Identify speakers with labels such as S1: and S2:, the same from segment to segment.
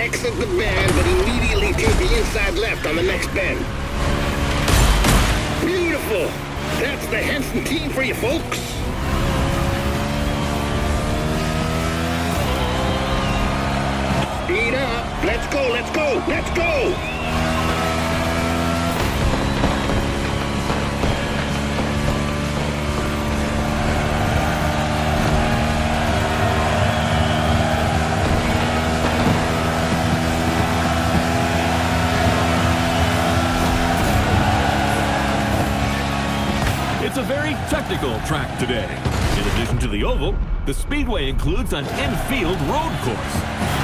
S1: exit the bend, but immediately take the inside left on the next bend. Beautiful! That's the Henson team for you, folks. Speed up. Let's go, let's go, let's go!
S2: It's a very technical track today. In addition to the oval, the speedway includes an infield road course.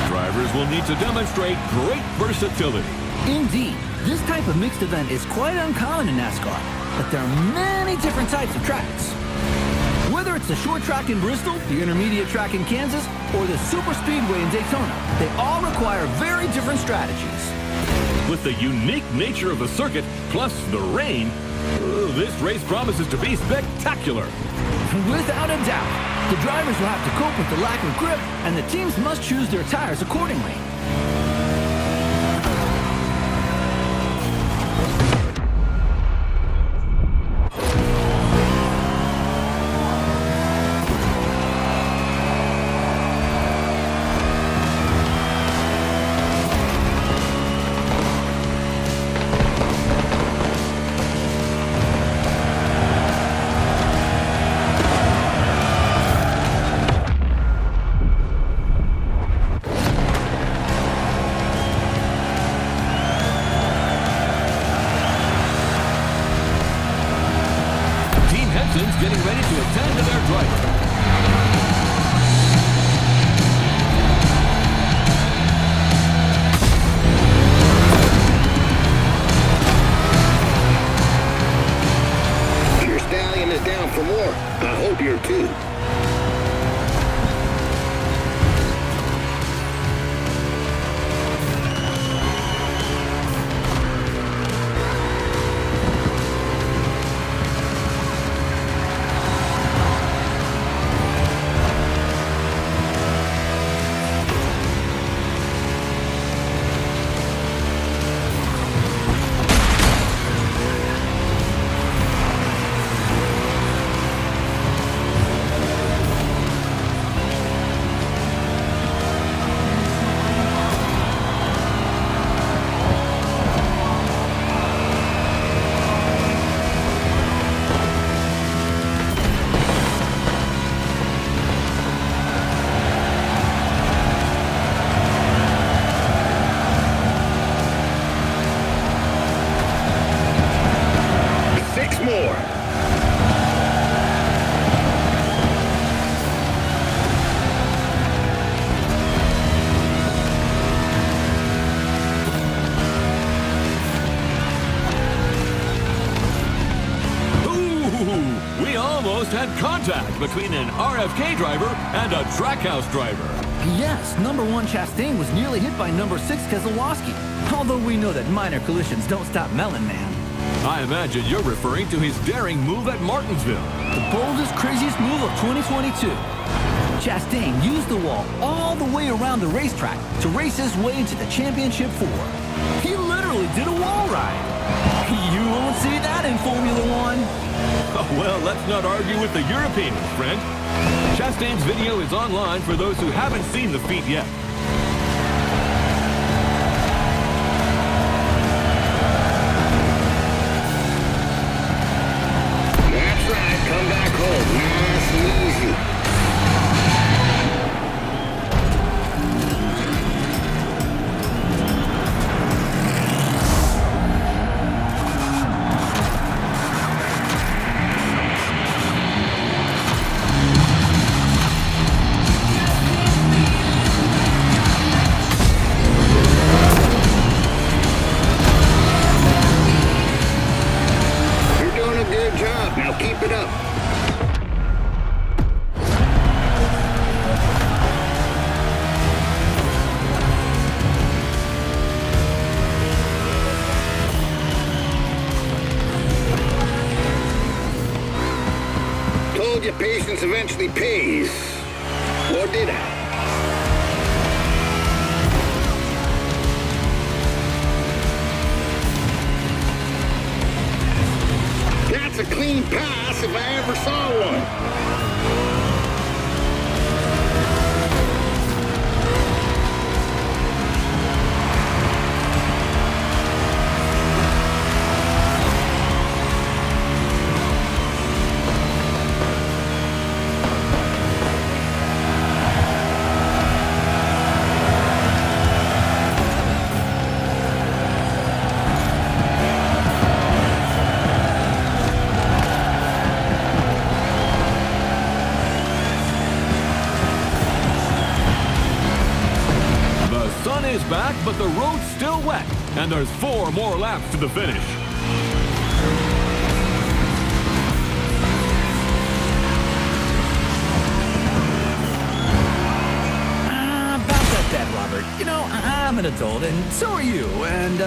S2: Drivers will need to demonstrate great versatility.
S3: Indeed, this type of mixed event is quite uncommon in NASCAR, but there are many different types of tracks. Whether it's the short track in Bristol, the intermediate track in Kansas, or the super speedway in Daytona, they all require very different strategies.
S2: With the unique nature of the circuit, plus the rain, this race promises to be spectacular.
S3: Without a doubt, the drivers will have to cope with the lack of grip, and the teams must choose their tires accordingly.
S2: Getting ready to attend to their driver.
S1: Your stallion is down for more. I hope you're too.
S2: Had contact between an RFK driver and a Trackhouse driver.
S3: Yes, number 1 Chastain was nearly hit by number 6 Keselowski. Although we know that minor collisions don't stop Melon Man.
S2: I imagine you're referring to his daring move at Martinsville.
S3: The boldest, craziest move of 2022. Chastain used the wall all the way around the racetrack to race his way into the championship 4. He literally did a wall ride. You won't see that in Formula 1.
S2: Oh, well, let's not argue with the Europeans, friend. Chastain's video is online for those who haven't seen the feat yet.
S1: That's right, come back home, nice and easy. Now keep it up. Told you patience eventually pays. Or did I? clean pass if I ever saw one.
S2: Is back, but the road's still wet, and there's 4 more laps to the finish.
S3: About that, Robert. You know, I'm an adult, and so are you, and,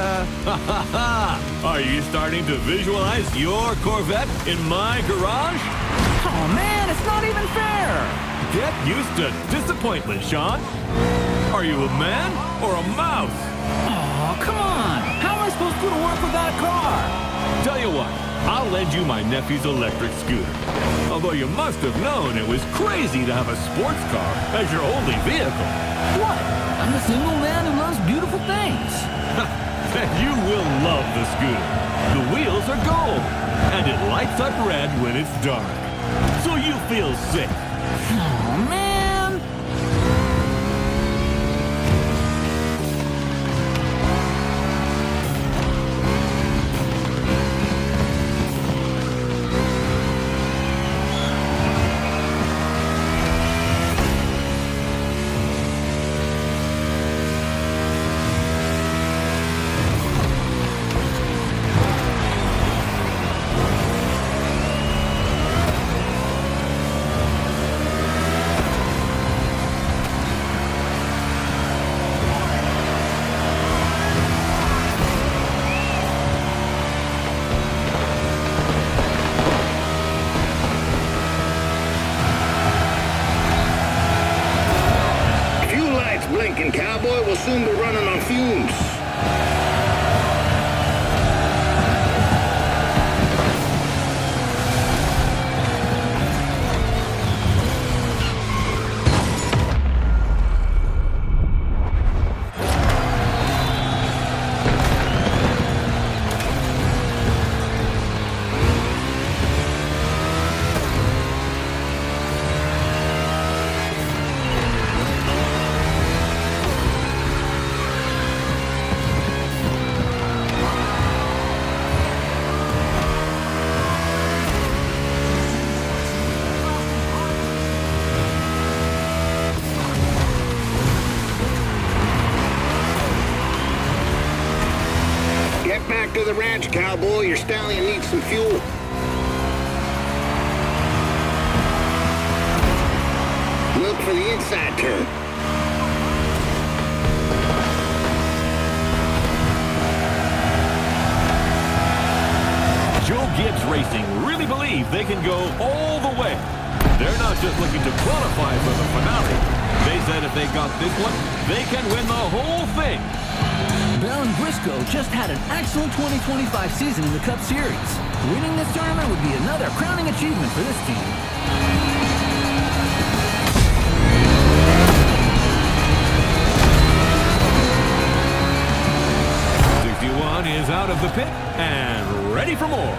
S2: Are you starting to visualize your Corvette in my garage?
S3: Oh, man, it's not even fair!
S2: Get used to disappointment, Sean. Are you a man or a mouse?
S3: Oh, come on! How am I supposed to go to work without a car?
S2: Tell you what, I'll lend you my nephew's electric scooter. Although you must have known it was crazy to have a sports car as your only vehicle.
S3: What? I'm a single man who loves beautiful things.
S2: Then you will love the scooter. The wheels are gold, and it lights up red when it's dark. So you feel safe.
S3: Oh, man!
S1: Blinking cowboy will soon be running on fumes. Back to the ranch, cowboy. Your stallion needs some fuel. Look for the inside turn.
S2: Joe Gibbs Racing really believe they can go all the way. They're not just looking to qualify for the finale. They said if they got this one, they can win the whole thing.
S3: Bell and Briscoe just had an excellent 2025 season in the Cup Series. Winning this tournament would be another crowning achievement for this team.
S2: Is out of the pit and ready for more.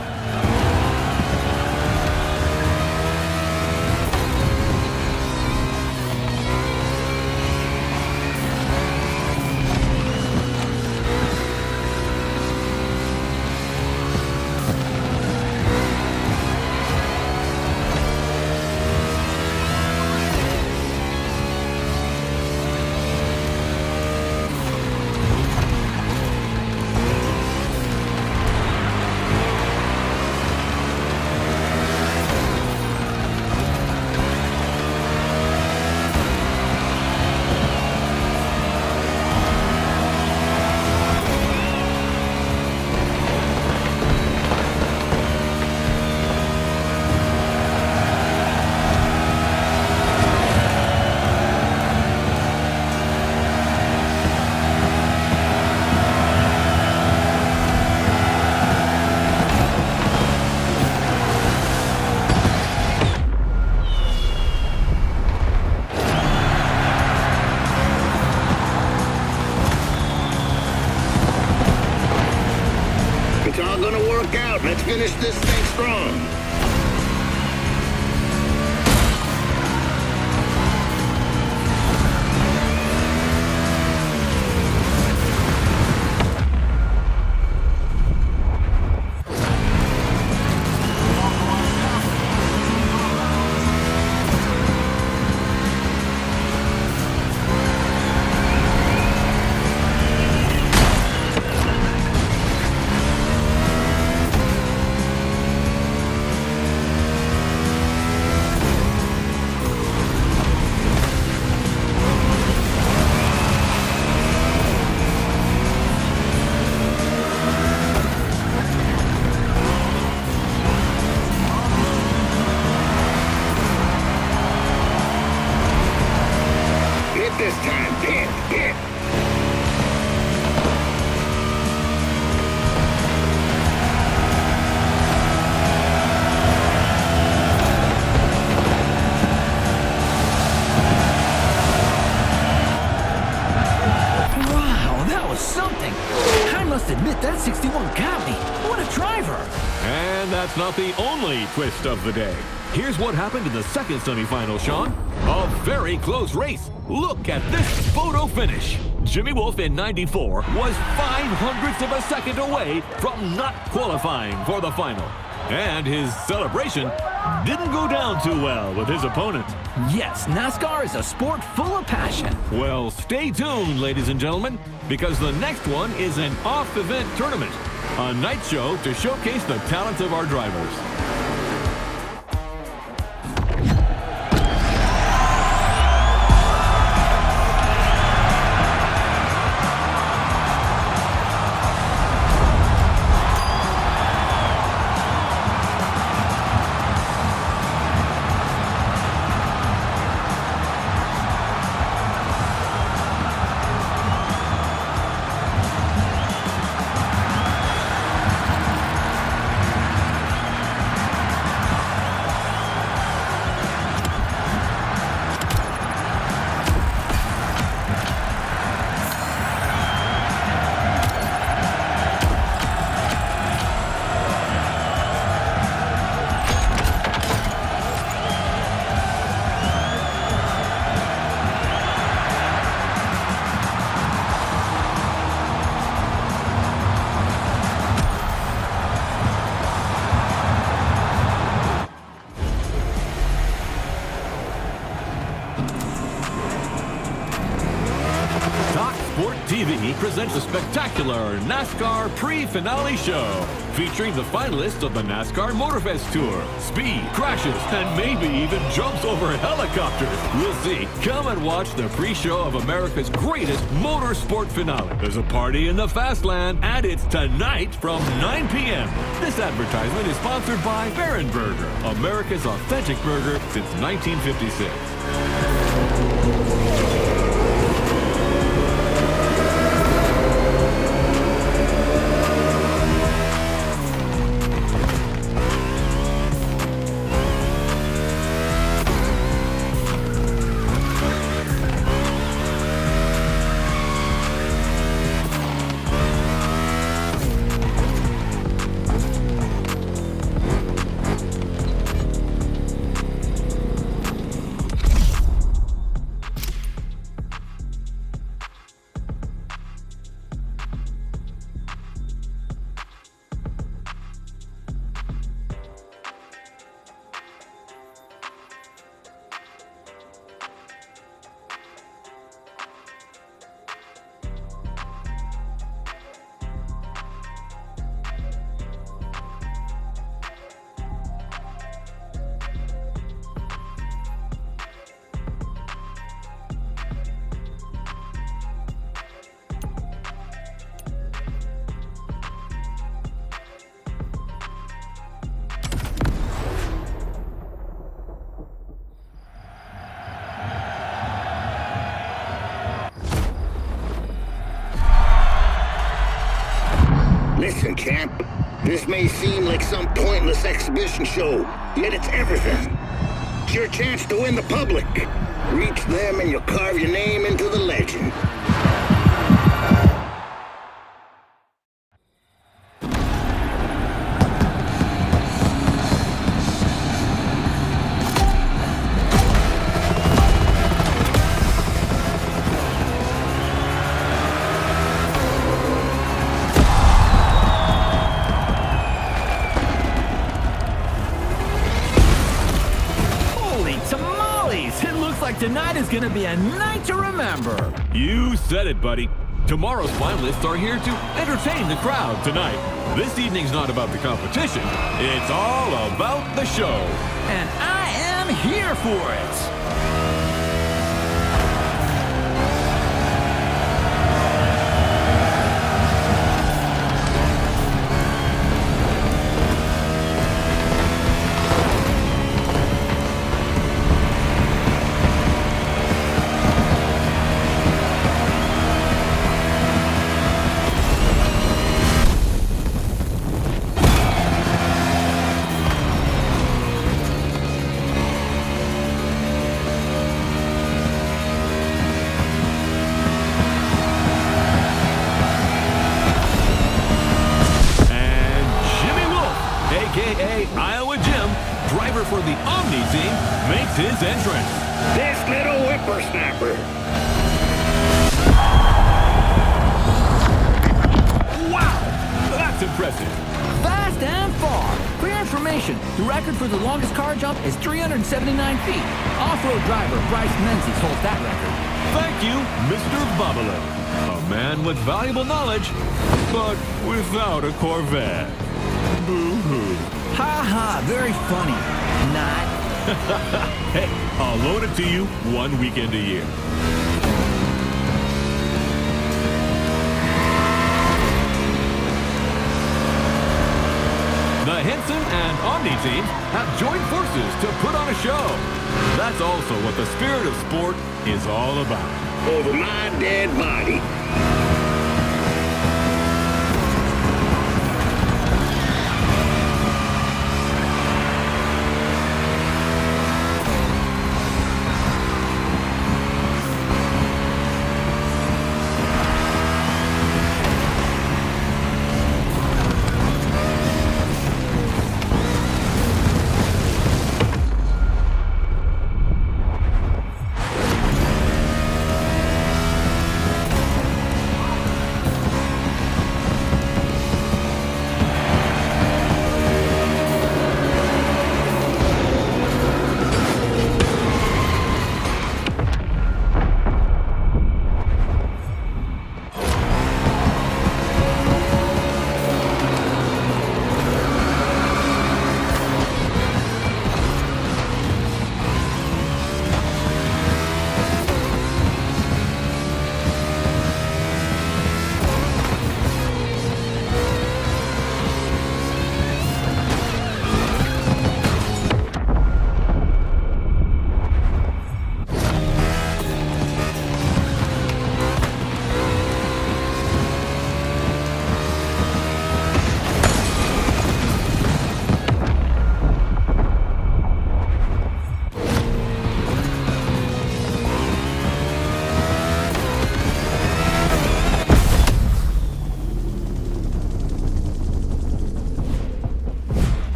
S1: It's all gonna work out. Let's finish this thing strong. This time, pit.
S3: Wow, that was something. I must admit that 61 got me. What a driver.
S2: And that's not the only twist of the day. Here's what happened in the second semifinal, Sean. A very close race. Look at this photo finish. Jimmy Wolf in 94 was 0.05 of a second away from not qualifying for the final. And his celebration didn't go down too well with his opponent.
S3: Yes, NASCAR is a sport full of passion.
S2: Well, stay tuned, ladies and gentlemen, because the next one is an off-event tournament. A night show to showcase the talents of our drivers. TV presents a spectacular NASCAR pre-finale show featuring the finalists of the NASCAR Motorfest Tour. Speed, crashes, and maybe even jumps over helicopters. We'll see. Come and watch the pre-show of America's greatest motorsport finale. There's a party in the Fastland, and it's tonight from 9 p.m. This advertisement is sponsored by Baron Burger, America's authentic burger since 1956.
S1: Listen, champ. This may seem like some pointless exhibition show, yet it's everything. It's your chance to win the public. Reach them and you'll carve your name into the legend.
S3: tonight is gonna be a night to remember.
S2: You said it, buddy. Tomorrow's finalists are here to entertain the crowd tonight. This evening's not about the competition. It's all about the show.
S3: And I am here for it.
S2: Iowa Jim, driver for the Omni team, makes his entrance.
S1: This little whippersnapper.
S2: Wow, that's impressive.
S3: Fast and far. For your information, the record for the longest car jump is 379 feet. Off-road driver Bryce Menzies holds that record.
S2: Thank you, Mr. Bobbler. A man with valuable knowledge, but without a Corvette. Boo-hoo.
S3: Ha ha, very funny. Not.
S2: Hey, I'll loan it to you 1 weekend a year. The Henson and Omni teams have joined forces to put on a show. That's also what the spirit of sport is all about.
S1: Over my dead body.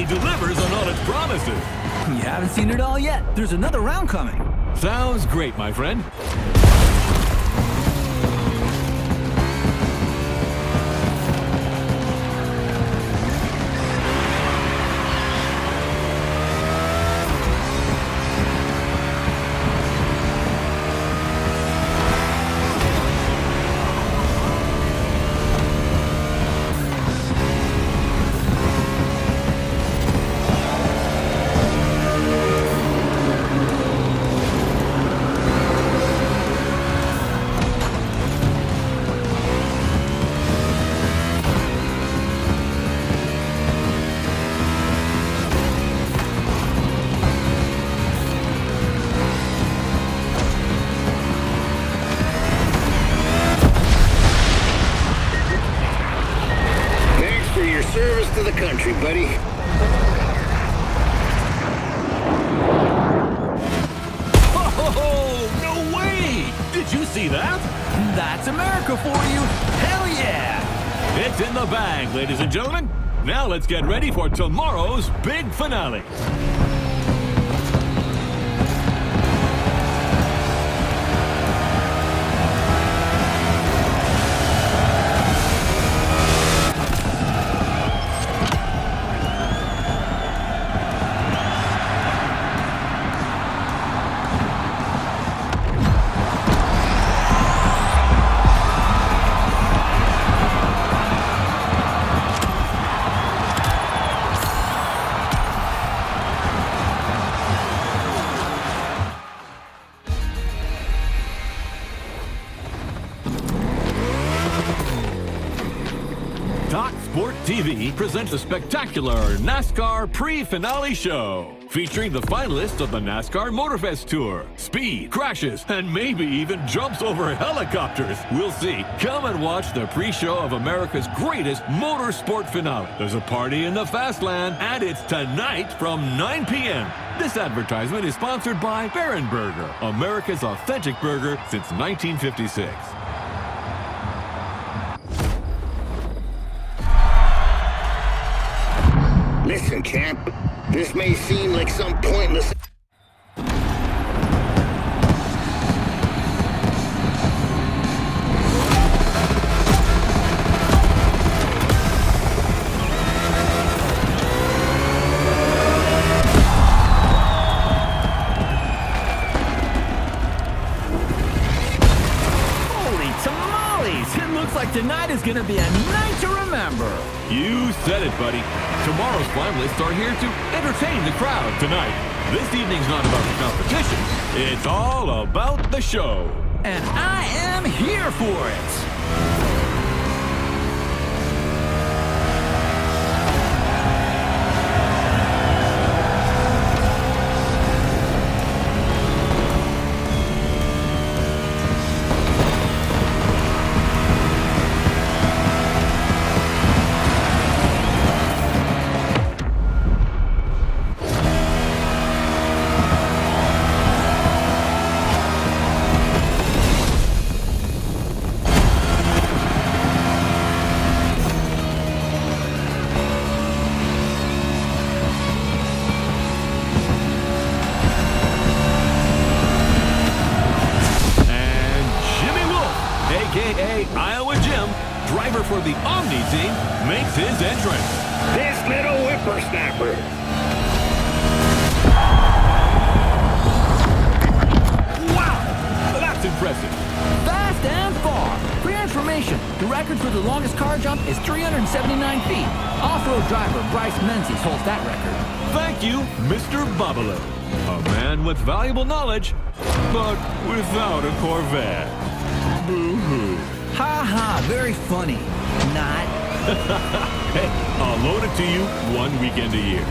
S2: Delivers on all its promises.
S3: You haven't seen it all yet. There's another round coming.
S2: Sounds great, my friend.
S1: Service to the country, buddy.
S2: Oh, no way! Did you see that?
S3: That's America for you. Hell yeah!
S2: It's in the bag, ladies and gentlemen. Now let's get ready for tomorrow's big finale. TV presents a spectacular NASCAR pre-finale show featuring the finalists of the NASCAR Motorfest Tour. Speed, crashes, and maybe even jumps over helicopters. We'll see. Come and watch the pre-show of America's greatest motorsport finale. There's a party in the Fastland, and it's tonight from 9 p.m. This advertisement is sponsored by Baron Burger, America's authentic burger since 1956.
S1: Listen, champ, this may seem like some pointless...
S3: Holy tamales! It looks like tonight is gonna be a night to remember.
S2: You said it, buddy. Tomorrow's finalists are here to entertain the crowd tonight. This evening's not about the competition. It's all about the show.
S3: And I am here for it.
S2: a.k.a. Iowa Jim, driver for the Omni team, makes his entrance.
S1: This little whippersnapper.
S2: Wow! That's impressive.
S3: Fast and far. For your information, the record for the longest car jump is 379 feet. Off-road driver Bryce Menzies holds that record.
S2: Thank you, Mr. Babalu. A man with valuable knowledge, but without a Corvette. Boo-hoo.
S3: Ha ha, very funny. Not.
S2: Hey, I'll loan it to you one weekend a year.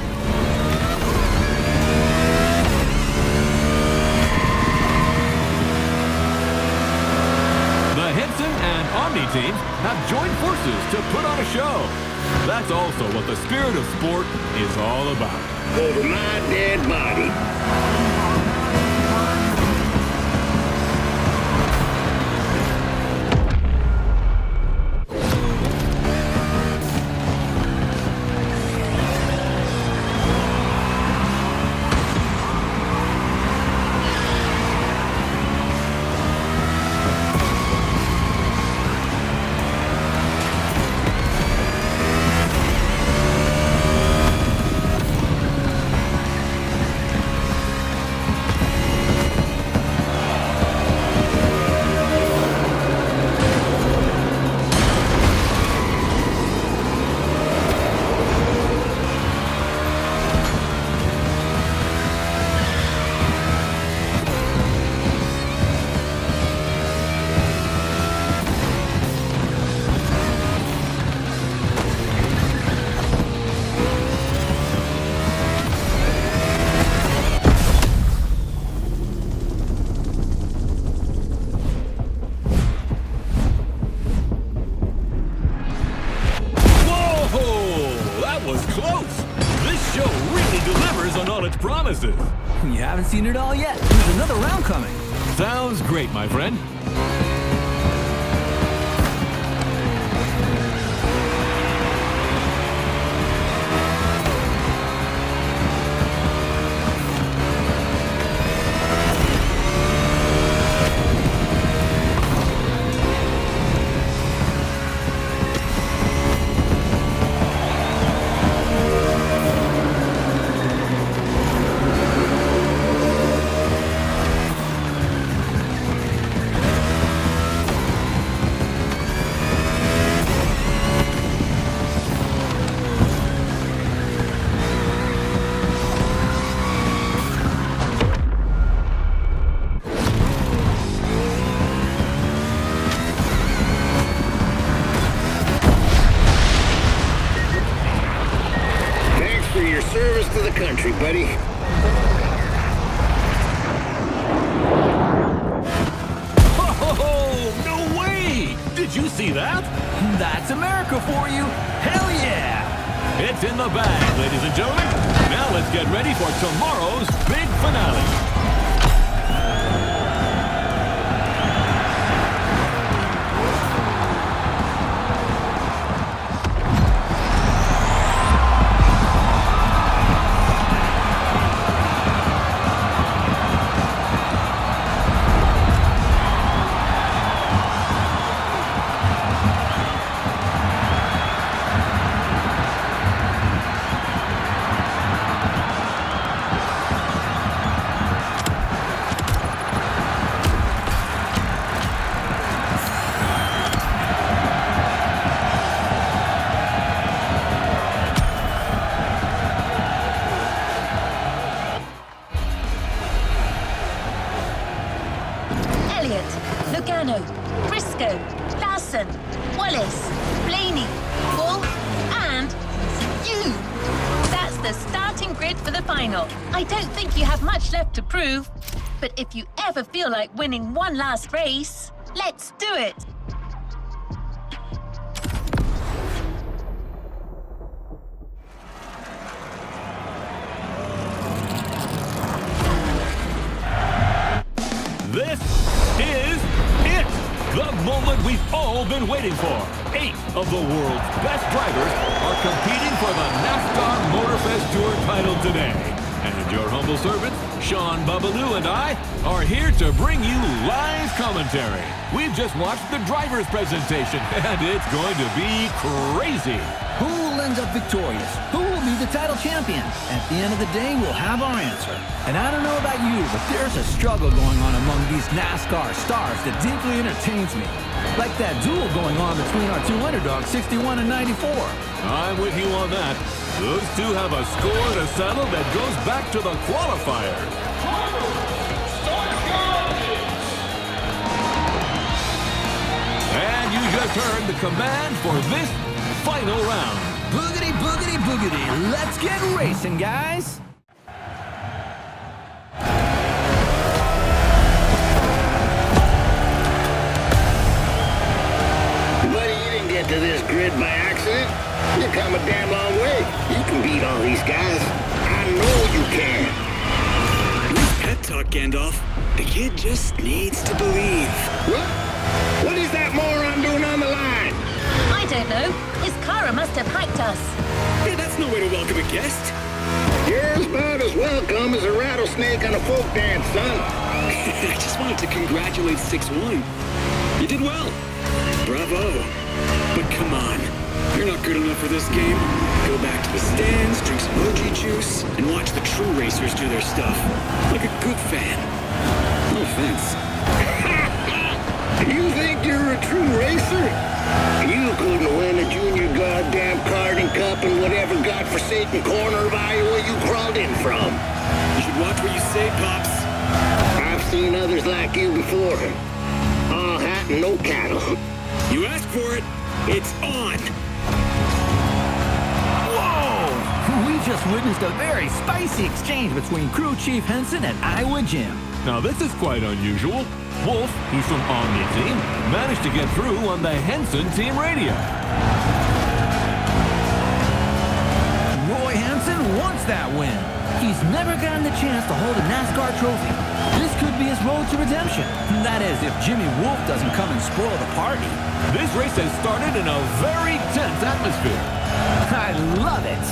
S2: The Henson and Omni teams have joined forces to put on a show. That's also what the spirit of sport is all about.
S1: Over my dead body.
S2: Promises.
S3: You haven't seen it all yet. There's another round coming.
S2: Sounds great, my friend.
S1: country, buddy.
S2: Oh, no way! Did you see that?
S3: That's America for you. Hell yeah!
S2: It's in the bag, ladies and gentlemen. Now let's get ready for tomorrow's big finale.
S4: Lugano, Briscoe, Larson, Wallace, Blaney, Wolf, and you. That's the starting grid for the final. I don't think you have much left to prove, but if you ever feel like winning one last race, let's do it.
S2: This is it! The moment we've all been waiting for. 8 of the world's best drivers are competing for the NASCAR Motorfest Tour title today. And your humble servants, Sean Babaloo and I, are here to bring you live commentary. We've just watched the driver's presentation, and it's going to be crazy.
S3: Who will end up victorious? Who will be the title champion? At the end of the day, we'll have our answer. And I don't know about you, but there's a struggle going on among these NASCAR stars that deeply entertains me. Like that duel going on between our two underdogs, 61 and 94.
S2: I'm with you on that. Those two have a score to settle that goes back to the qualifiers. And you just heard the command for this final round.
S3: Boogity, boogity, boogity. Let's get racing, guys.
S1: Buddy, you didn't get to this grid by accident. You come a damn long way. You can beat all these guys. I know you can.
S5: Nice pep talk, Gandalf. The kid just needs to believe.
S1: What? What is that moron doing on the line?
S4: I don't know. His Cara must have hacked us.
S5: Hey, that's no way to welcome a guest.
S1: You're about as welcome as a rattlesnake on a folk dance, son.
S5: I just wanted to congratulate 6-1. You did well. Bravo. But come on. You're not good enough for this game. Go back to the stands, drink some OG juice, and watch the true racers do their stuff. Like a good fan. No offense.
S1: You think you're a true racer? You couldn't win a junior goddamn karting cup in whatever godforsaken corner of Iowa you crawled in from.
S5: You should watch what you say, Pops.
S1: I've seen others like you before. All hat and no cattle.
S5: You asked for it. It's on.
S3: Whoa! We just witnessed a very spicy exchange between crew chief Henson and Iowa Jim.
S2: Now this is quite unusual. Wolf, who's from Omni Team, managed to get through on the Henson team radio.
S3: Roy Henson wants that win. He's never gotten the chance to hold a NASCAR trophy. This could be his road to redemption. That is, if Jimmy Wolf doesn't come and spoil the party.
S2: This race has started in a very tense atmosphere.
S3: I love it.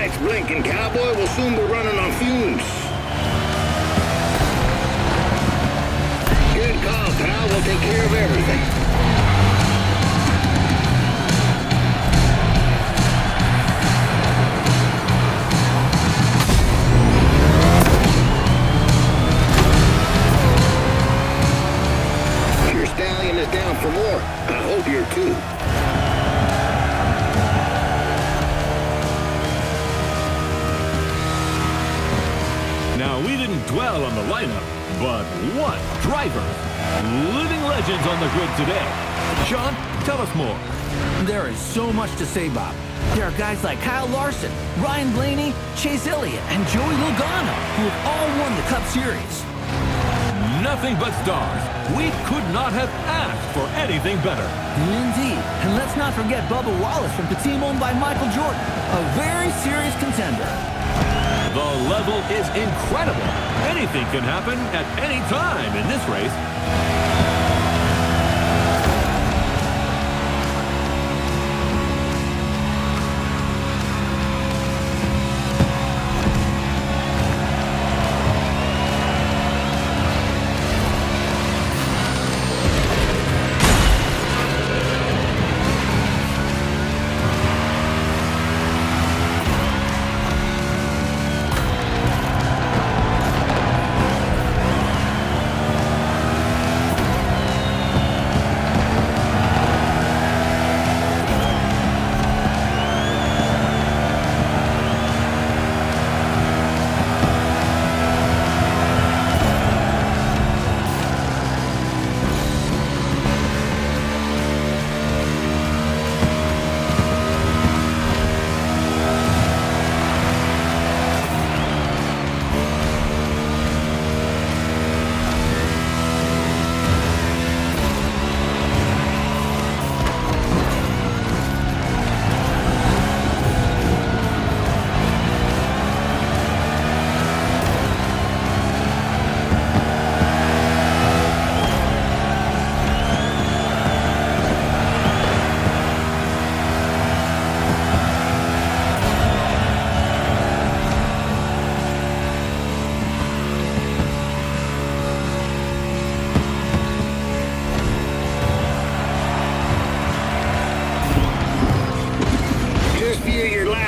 S1: lights blinking, cowboy. We'll soon be running on fumes. Good call, pal. We'll take care of everything. Your stallion is down for more. I hope you're too.
S2: Now, we didn't dwell on the lineup, but what drivers! Living legends on the grid today. Sean, tell us more.
S3: There is so much to say, Bob. There are guys like Kyle Larson, Ryan Blaney, Chase Elliott, and Joey Logano, who have all won the Cup Series.
S2: Nothing but stars. We could not have asked for anything better.
S3: Indeed. And let's not forget Bubba Wallace from the team owned by Michael Jordan, a very serious contender.
S2: The level is incredible. Anything can happen at any time in this race.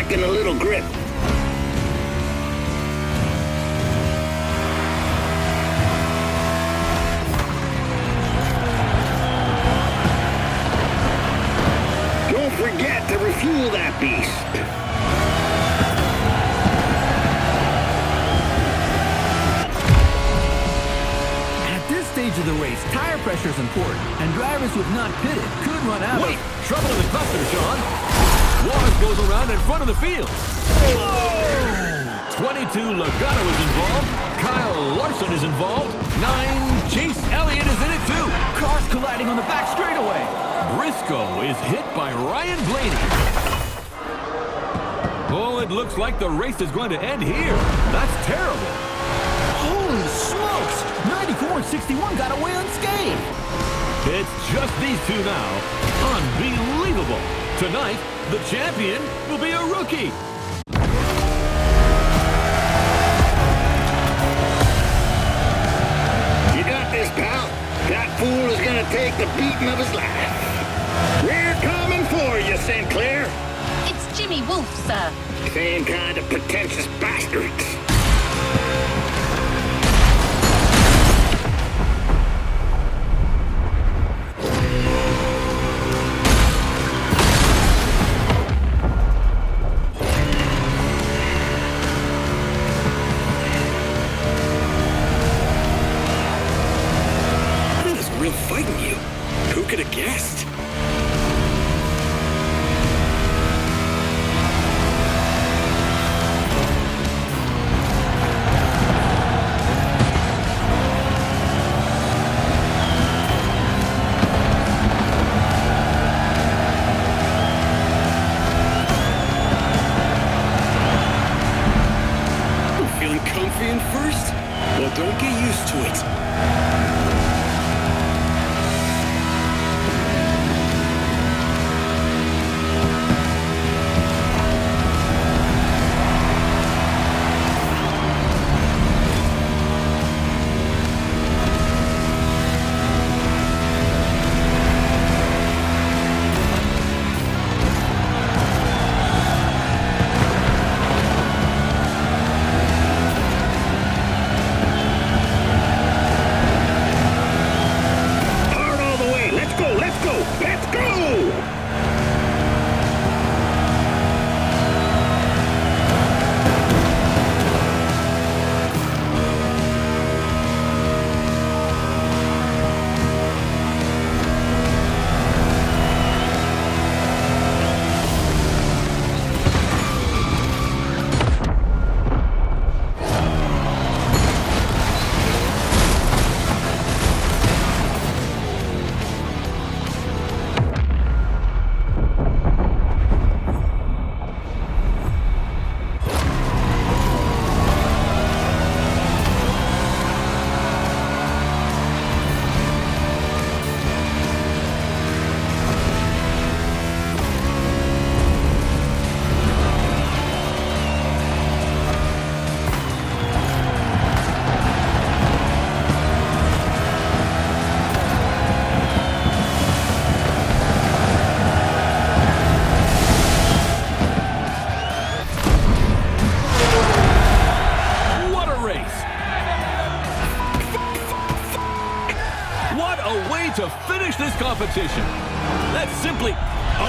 S1: lacking a little grip. Don't forget to refuel that beast.
S3: Stage of the race, tire pressure is important, and drivers who have not pitted could run out.
S2: Wait! Trouble in the cluster, Sean! Wallace goes around in front of the field. Whoa! 22 Logano is involved. Kyle Larson is involved. 9 Chase Elliott is in it too.
S3: Cars colliding on the back straightaway.
S2: Briscoe is hit by Ryan Blaney. Oh, it looks like the race is going to end here. That's terrible.
S3: Holy smokes! 94 and 61 got away unscathed.
S2: It's just these two now. Unbelievable. Tonight, the champion will be a rookie.
S1: You got this, pal. That fool is gonna take the beating of his life. We're coming for you, Sinclair.
S4: It's Jimmy Wolf, sir.
S1: Same kind of pretentious bastards.
S5: Fighting you. Who could have guessed?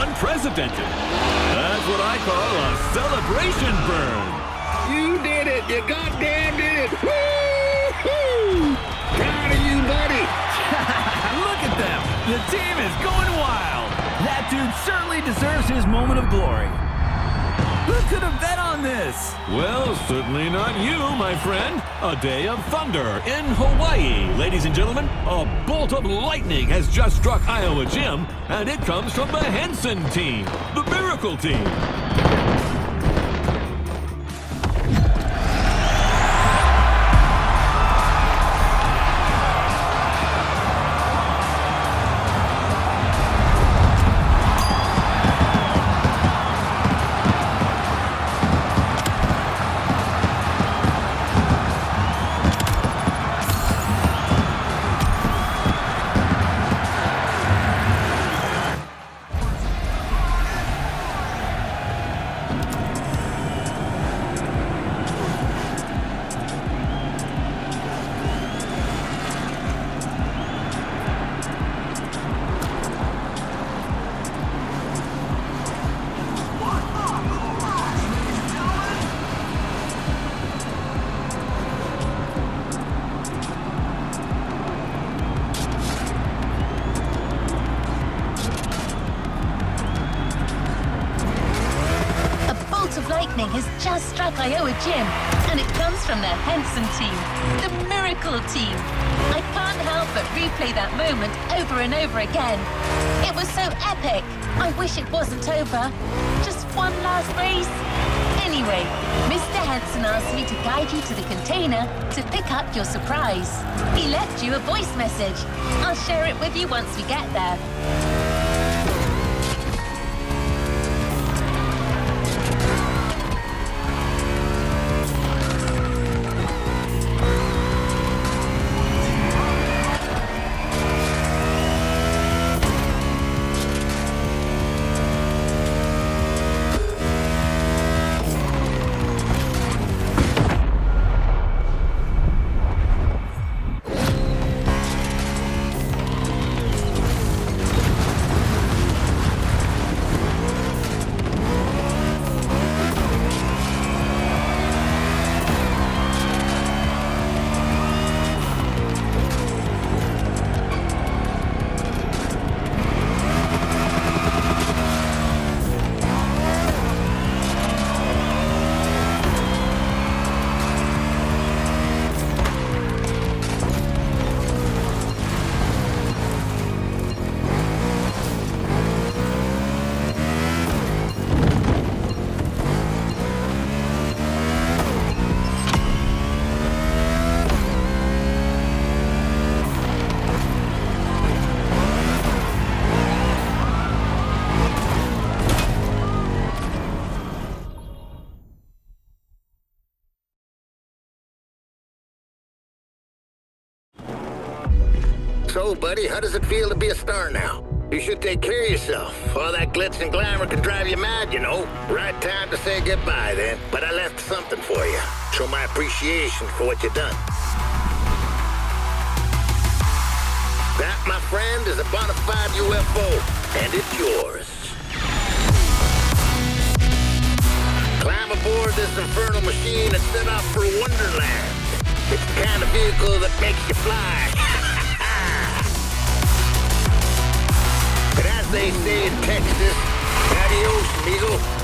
S2: unprecedented. That's what I call a celebration burn.
S1: You did it! You goddamn did it! Woo-hoo! Proud of you, buddy!
S3: Look at them! The team is going wild! That dude certainly deserves his moment of glory. Who could have bet on this?
S2: Well, certainly not you, my friend. A day of thunder in Hawaii, ladies and gentlemen. A bolt of lightning has just struck Iowa Gym, and it comes from the Henson team, the Miracle Team.
S4: Lightning has just struck Iowa Gym, and it comes from the Henson team, the Miracle Team. I can't help but replay that moment over and over again. It was so epic. I wish it wasn't over. Just one last race. Anyway, Mr. Henson asked me to guide you to the container to pick up your surprise. He left you a voice message. I'll share it with you once we get there.
S1: So, buddy, how does it feel to be a star now? You should take care of yourself. All that glitz and glamour can drive you mad, you know. Right time to say goodbye, then. But I left something for you. Show my appreciation for what you've done. That, my friend, is a bona fide UFO, and it's yours. Climb aboard this infernal machine and set off for Wonderland. It's the kind of vehicle that makes you fly. But as they say in Texas, adios, amigo.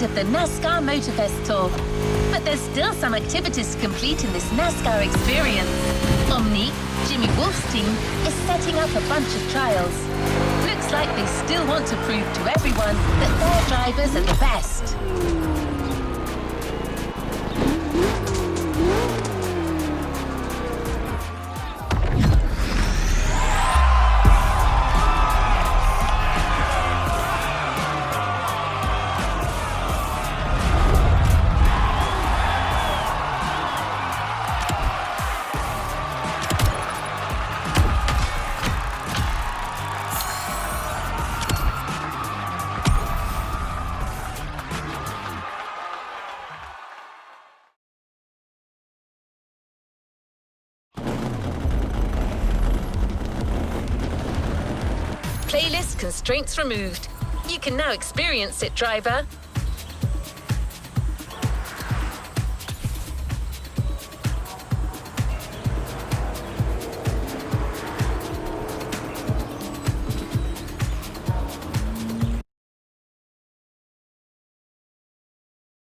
S4: end of the NASCAR Motorfest Tour. But there's still some activities to complete in this NASCAR experience. Omni, Jimmy Wolf's team, is setting up a bunch of trials. Looks like they still want to prove to everyone that their drivers are the best. Playlist constraints removed. You can now experience it, driver.